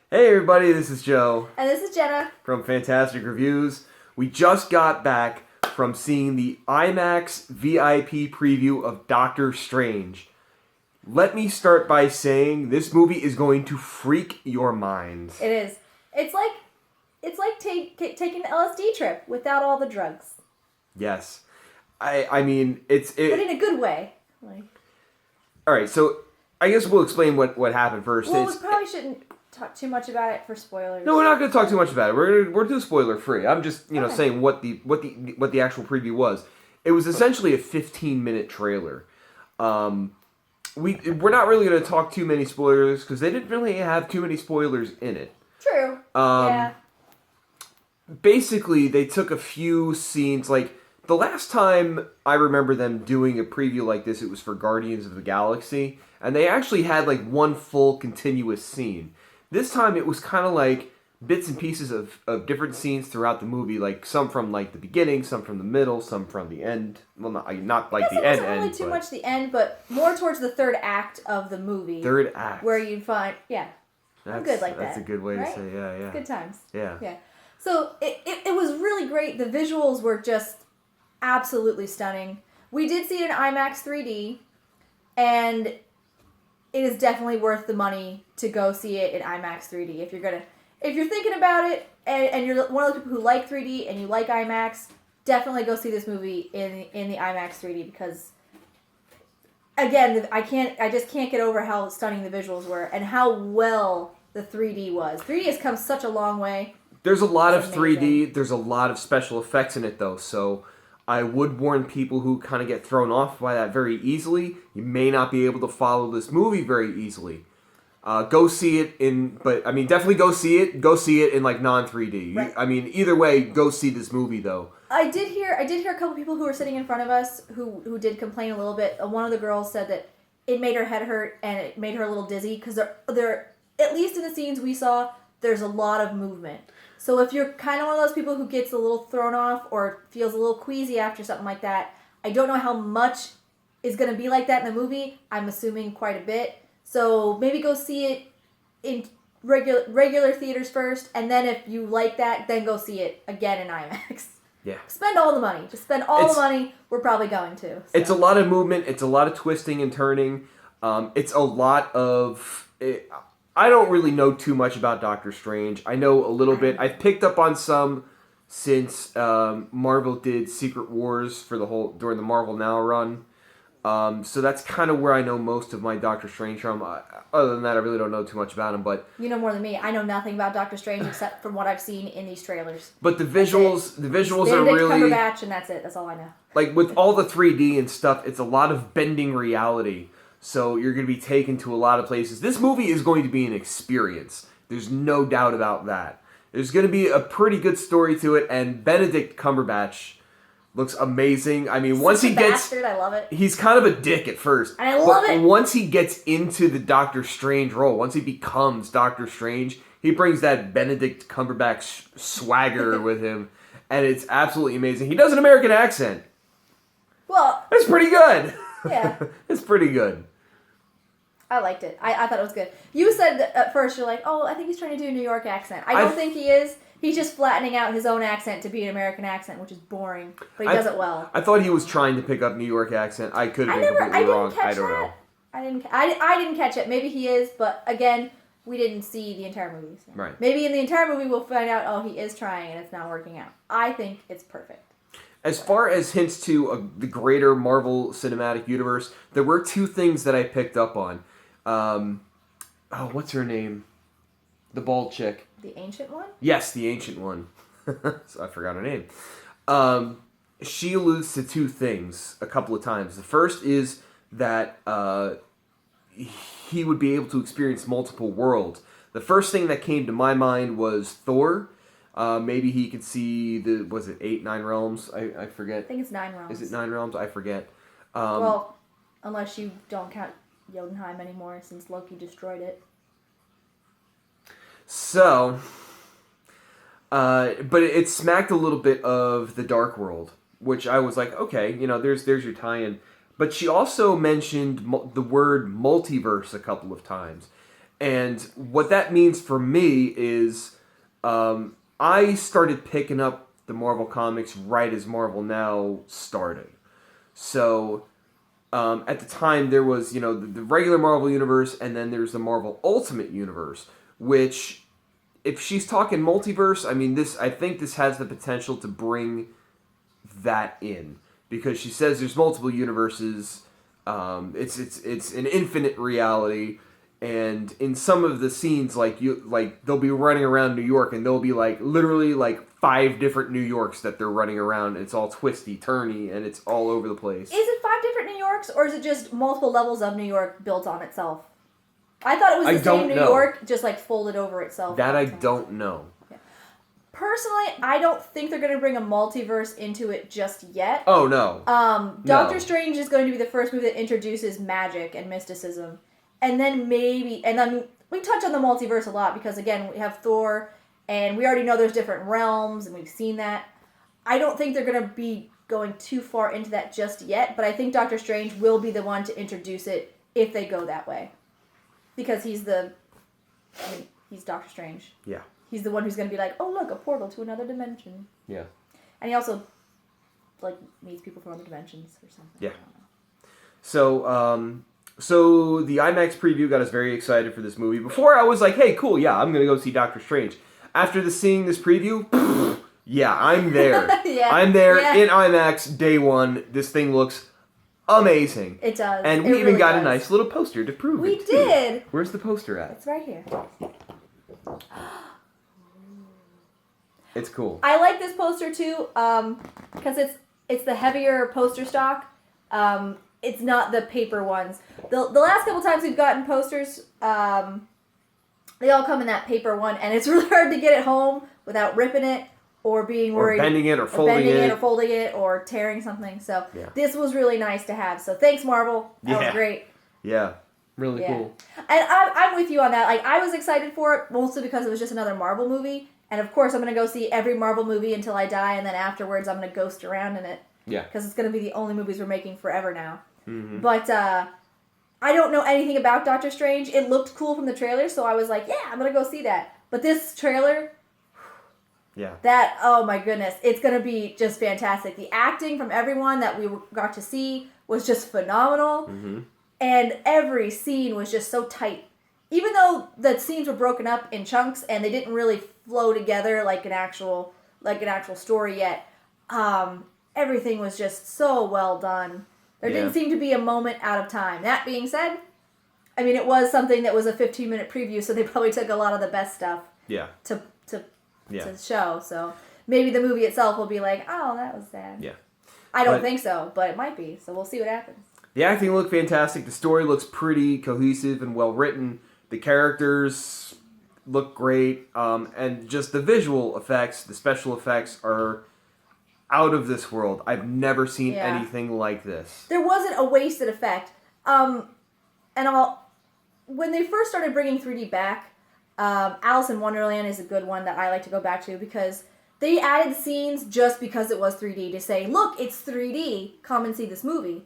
Hey everybody, this is Joe And this is Jenna. from Fantastic Reviews. We just got back from seeing the IMAX VIP preview of Doctor Strange. Let me start by saying this movie is going to freak your minds. It is. It's like taking an LSD trip without all the drugs, Yes. I mean, but in a good way. Alright, so I guess we'll explain what happened first. Well, we probably shouldn't talk too much about it for spoilers. No, we're not going to talk too much about it. We're too spoiler free. I'm just Okay. saying what the actual preview was. It was essentially a 15-minute trailer. We're not really going to talk too many spoilers because they didn't really have too many spoilers in it. True. Yeah. Basically, they took a few scenes. Like the last time I remember them doing a preview like this, it was for Guardians of the Galaxy, and they actually had like one full continuous scene. This time it was kind of like bits and pieces of different scenes throughout the movie, like some from like the beginning, some from the middle, some from the end. Well, not like the end. It wasn't really too much the end, but more towards the third act of the movie. Third act. Where you'd find, I'm good like that. That's a good way right? to say, yeah. Good times. Yeah. Yeah. So it was really great. The visuals were just absolutely stunning. We did see it in IMAX 3D, and it is definitely worth the money to go see it in IMAX 3D. If you're thinking about it and you're one of the people who like 3D and you like IMAX, definitely go see this movie in the IMAX 3D because again, I just can't get over how stunning the visuals were and how well the 3D was. 3D has come such a long way. There's a lot It's of 3D. amazing. There's a lot of special effects in it though, so I would warn people who kind of get thrown off by that very easily. You may not be able to follow this movie very easily. Go see it definitely go see it. Go see it in like non 3D. Right. I mean, either way, go see this movie though. I did hear a couple people who were sitting in front of us who did complain a little bit. One of the girls said that it made her head hurt and it made her a little dizzy because there at least in the scenes we saw, there's a lot of movement. So if you're kind of one of those people who gets a little thrown off or feels a little queasy after something like that, I don't know how much is going to be like that in the movie. I'm assuming quite a bit. So maybe go see it in regular theaters first, and then if you like that, then go see it again in IMAX. Yeah. Spend all the money. Just spend all the money. We're probably going to. So. It's a lot of movement. It's a lot of twisting and turning. It's a lot of... I don't really know too much about Doctor Strange. I know a little bit. I've picked up on some since Marvel did Secret Wars during the Marvel Now run. So that's kind of where I know most of my Doctor Strange from. Other than that, I really don't know too much about him. But you know more than me. I know nothing about Doctor Strange except from what I've seen in these trailers. But the visuals are Benedict really Cumberbatch, and that's it. That's all I know. like with all the 3D and stuff. It's a lot of bending reality. So you're going to be taken to a lot of places. This movie is going to be an experience. There's no doubt about that. There's going to be a pretty good story to it, and Benedict Cumberbatch looks amazing. I mean, once he gets... bastard, I love it. He's kind of a dick at first. I love it. Once he gets into the Doctor Strange role, once he becomes Doctor Strange, he brings that Benedict Cumberbatch swagger with him, and it's absolutely amazing. He does an American accent. Well... It's pretty good. Yeah. It's pretty good. I liked it. I thought it was good. You said that at first, you're like, oh, I think he's trying to do a New York accent. I don't think he is. He's just flattening out his own accent to be an American accent, which is boring. But he does it well. I thought he was trying to pick up New York accent. I could have been completely wrong. I don't know. I didn't catch it. Maybe he is, but again, we didn't see the entire movie. So. Right. Maybe in the entire movie we'll find out, oh, he is trying and it's not working out. I think it's perfect. As far as hints to the greater Marvel Cinematic Universe, there were two things that I picked up on. What's her name? The bald chick. The ancient one? Yes, the ancient one. So I forgot her name. She alludes to two things a couple of times. The first is that he would be able to experience multiple worlds. The first thing that came to my mind was Thor. Maybe he could see was it 8, 9 realms? I forget. I think it's 9 realms. Is it 9 realms? I forget. Well, unless you don't count Jotunheim anymore since Loki destroyed it. So, but it smacked a little bit of the Dark World, which I was like, okay, there's your tie-in. But she also mentioned the word multiverse a couple of times. And what that means for me is I started picking up the Marvel comics right as Marvel Now started. So at the time, there was, the regular Marvel Universe, and then there's the Marvel Ultimate Universe, which, if she's talking multiverse, I mean, I think this has the potential to bring that in. Because she says there's multiple universes, it's an infinite reality, and in some of the scenes, they'll be running around New York, and there'll be literally 5 different New Yorks that they're running around. And it's all twisty, turny, and it's all over the place. Is it 5 different New Yorks, or is it just multiple levels of New York built on itself? I thought it was the same New York, just folded over itself. That I don't know. Yeah. Personally, I don't think they're going to bring a multiverse into it just yet. Oh, no. Doctor Strange is going to be the first movie that introduces magic and mysticism. And then we touch on the multiverse a lot because, again, we have Thor, and we already know there's different realms, and we've seen that. I don't think they're going to be going too far into that just yet, but I think Doctor Strange will be the one to introduce it if they go that way. Because he's Doctor Strange. Yeah. He's the one who's going to be like, oh, look, a portal to another dimension. Yeah. And he also, meets people from other dimensions or something. Yeah. So the IMAX preview got us very excited for this movie. Before, I was like, hey, cool, yeah, I'm going to go see Doctor Strange. After seeing this preview, yeah, I'm there. Yeah. I'm there in IMAX day one. This thing looks amazing. It does. And we even got a nice little poster to prove it. We did. Where's the poster at? It's right here. It's cool. I like this poster too, because it's the heavier poster stock. It's not the paper ones. The last couple times we've gotten posters, they all come in that paper one, and it's really hard to get it home without ripping it or being worried. Or bending it or folding it. Or folding it or tearing something. So this was really nice to have. So thanks, Marvel. That was great. Yeah. Really cool. And I'm with you on that. I was excited for it, mostly because it was just another Marvel movie. And of course, I'm going to go see every Marvel movie until I die, and then afterwards I'm going to ghost around in it. Yeah. Because it's going to be the only movies we're making forever now. Mm-hmm. But I don't know anything about Doctor Strange. It looked cool from the trailer, so I was like, yeah, I'm going to go see that. But this trailer, oh my goodness, it's going to be just fantastic. The acting from everyone that we got to see was just phenomenal. Mm-hmm. And every scene was just so tight. Even though the scenes were broken up in chunks and they didn't really flow together like an actual story yet, everything was just so well done. There didn't seem to be a moment out of time. That being said, I mean, it was something that was a 15-minute preview, so they probably took a lot of the best stuff to show. So maybe the movie itself will be like, oh, that was sad. Yeah. I don't think so, but it might be. So we'll see what happens. The acting looked fantastic. The story looks pretty cohesive and well written. The characters look great. And just the visual effects, the special effects are out of this world. I've never seen anything like this. There wasn't a wasted effect. When they first started bringing 3D back, Alice in Wonderland is a good one that I like to go back to because they added scenes just because it was 3D to say, look, it's 3D, come and see this movie.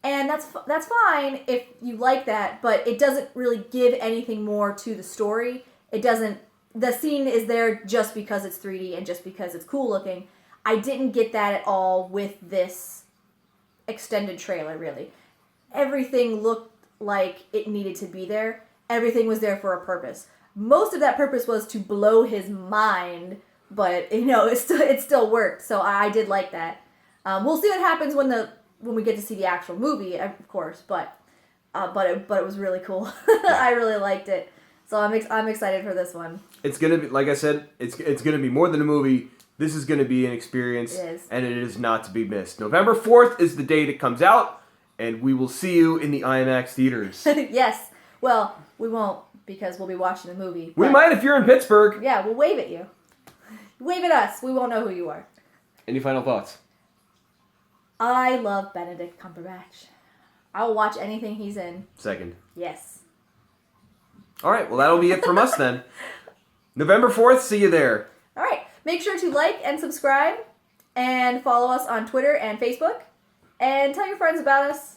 And that's fine if you like that, but it doesn't really give anything more to the story. The scene is there just because it's 3D and just because it's cool looking. I didn't get that at all with this extended trailer, really. Everything looked like it needed to be there. Everything was there for a purpose. Most of that purpose was to blow his mind, but, it still worked, so I did like that. We'll see what happens when we get to see the actual movie, of course, but it was really cool. I really liked it. So I'm excited for this one. It's going to be, like I said, it's going to be more than a movie. This is going to be an experience, and it is not to be missed. November 4th is the date it comes out, and we will see you in the IMAX theaters. Yes. Well, we won't because we'll be watching the movie. We might if you're in Pittsburgh. Yeah, we'll wave at you. Wave at us. We won't know who you are. Any final thoughts? I love Benedict Cumberbatch. I will watch anything he's in. Second. Yes. All right, well, that'll be it from us then. November 4th, see you there. All right. Make sure to like and subscribe and follow us on Twitter and Facebook. And tell your friends about us.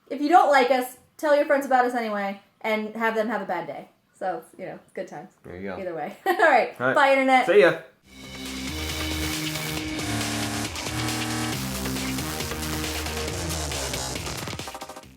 If you don't like us, tell your friends about us anyway and have them have a bad day. So, it's good times. There you go. Either way. All right. All right. Bye, Internet. See ya.